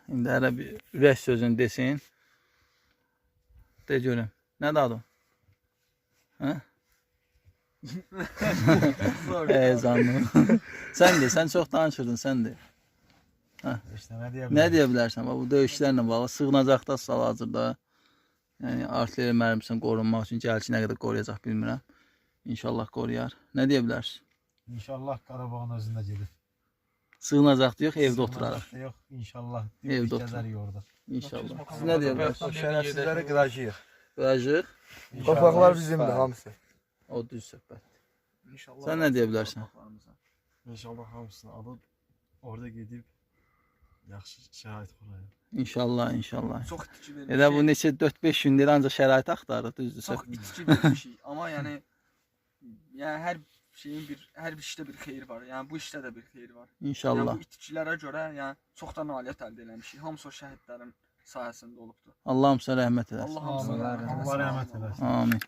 İndi hələ bir ürək sözünü desin. De görüm. Nədir adın? Hə? Zanlı. Sən de, sən çox danışırdın, sən de. İşte Nə deyə bilərsən? Bu döyüşlərlə bağlı sığınacaqda hal-hazırda. Yəni artilleriya mərmisini qorunmaq üçün gəlki nə qədər qoruyacaq bilmirəm. İnşallah qoruyar. Nə deyə bilərsən? İnşallah Qarabağın özündə gedib. Sığınacaqda yox, evdə oturaraq. Yox, inşallah. Evdə Gəzərik orada. İnşallah. Siz nə deyə bilərsiniz? Şərəfsizləri qıracağıq. Qıracıq. Torpaqlar bizimdir hamısı. O düz söhbət. Sən nə deyə bilərsən? İnşallah hamısını alıb orada gedib yaxşı şərait qurayıq. İnşallah, inşallah. Çox itki verir. Elə bu neçə 4-5 gündür ancaq şərait axtarırıq, düzdür Çox söhbət. itki verir şey. Amma yəni hər şeyin hər bir işdə bir xeyir var. Yəni bu işdə də bir xeyir var. İnşallah. Yəni bu itkilərə görə yəni çoxdan nailiyyət əldə eləmişik. Hamısı o şəhidlərin sayəsində olubdur. Allah hamısına rəhmət eləsin. Allah hamısına Allah rəhmət eləsin. Amin.